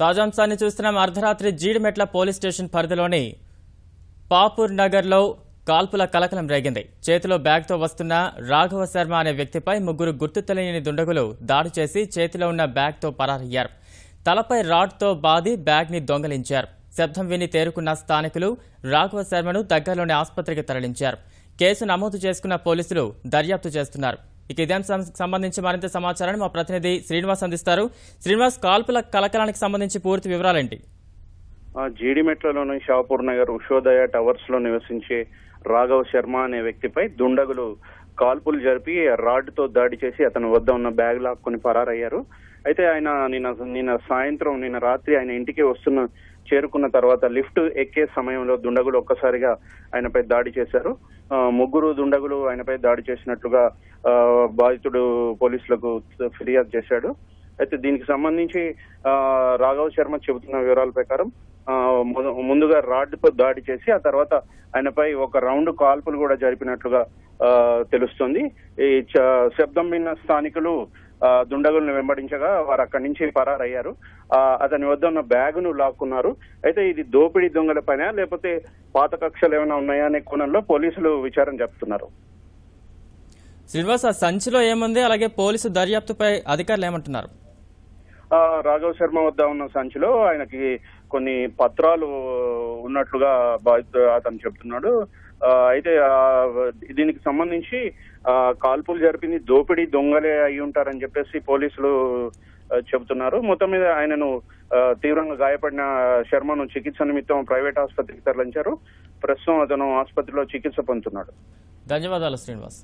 తాజాంశాన్ని చూస్తున్నాం. అర్ధరాత్రి Jeedimetla police station పరిధిలోని పాపూర్ నగర్లో కాల్పుల కలకలం రేగింది. చేతిలో బ్యాగ్తో వస్తున్న రాఘవ శర్మ అనే వ్యక్తిపై ముగ్గురు గుర్తు తెలియని దుండగులు దాడి చేసి చేతిలో ఉన్న బ్యాగ్తో పరారయ్యారు. తలపై రాడ్తో బాది బ్యాగ్ని దొంగలించారు. శబ్దం విని తేరుకున్న స్థానికులు రాఘవ శర్మను దగ్గరలోని ఆసుపత్రికి తరలించారు. కేసు నమోదు చేసుకున్న పోలీసులు దర్యాప్తు చేస్తున్నారు. ఇక ఇదే అంశానికి సంబంధించి మరింత సమాచారాన్ని మా ప్రతినిధి శ్రీనివాస్ అందిస్తారు. శ్రీనివాస్, కాల్పుల కలకలానికి సంబంధించి పూర్తి వివరాలేంటి? జీడిమెట్లలోని షాపూర్ నగర్ ఉషోదయ టవర్స్ లో నివసించే రాఘవ శర్మ అనే వ్యక్తిపై దుండగులు కాల్పులు జరిపి రాడ్తో దాడి చేసి అతని వద్ద ఉన్న బ్యాగ్ లాక్కుని పరారయ్యారు. అయితే ఆయన నిన్న రాత్రి ఆయన ఇంటికి చేరుకున్న తర్వాత లిఫ్ట్ ఎక్కే సమయంలో దుండగులు ఒక్కసారిగా ఆయనపై దాడి చేశారు. ముగ్గురు దుండగులు ఆయనపై దాడి చేసినట్లుగా బాధితుడు పోలీసులకు ఫిర్యాదు చేశాడు. అయితే దీనికి సంబంధించి రాఘవ శర్మ చెబుతున్న వివరాల ప్రకారం ముందుగా రాడ్తో దాడి చేసి ఆ తర్వాత ఆయనపై ఒక రౌండ్ కాల్పులు కూడా జరిపినట్లుగా తెలుస్తుంది. ఈ శబ్దం విన్న స్థానికులు దుండగులను వెంబడించగా వారు అక్కడి నుంచి పరారయ్యారు. అతని వద్ద ఉన్న బ్యాగును లాక్కున్నారు. అయితే ఇది దోపిడీ దొంగల పైన లేకపోతే పాత కక్షలు ఏమైనా ఉన్నాయా అనే కోణంలో పోలీసులు విచారణ జరుపుతున్నారు. శ్రీనివాస్, ఆ సంచిలో ఏముంది, అలాగే పోలీసు దర్యాప్తుపై అధికారులు ఏమంటున్నారు? రాఘవ శర్మ వద్ద ఉన్న సంచిలో ఆయనకి కొన్ని పత్రాలు ఉన్నట్లుగా అతను చెప్తున్నాడు. అయితే దీనికి సంబంధించి కాల్పులు జరిపింది దోపిడీ దొంగలే అయి ఉంటారని చెప్పేసి పోలీసులు చెబుతున్నారు. మొత్తం మీద ఆయనను తీవ్రంగా గాయపడిన శర్మను చికిత్స నిమిత్తం ప్రైవేట్ ఆసుపత్రికి తరలించారు. ప్రస్తుతం అతను ఆసుపత్రిలో చికిత్స పొందుతున్నాడు. ధన్యవాదాలు శ్రీనివాస్.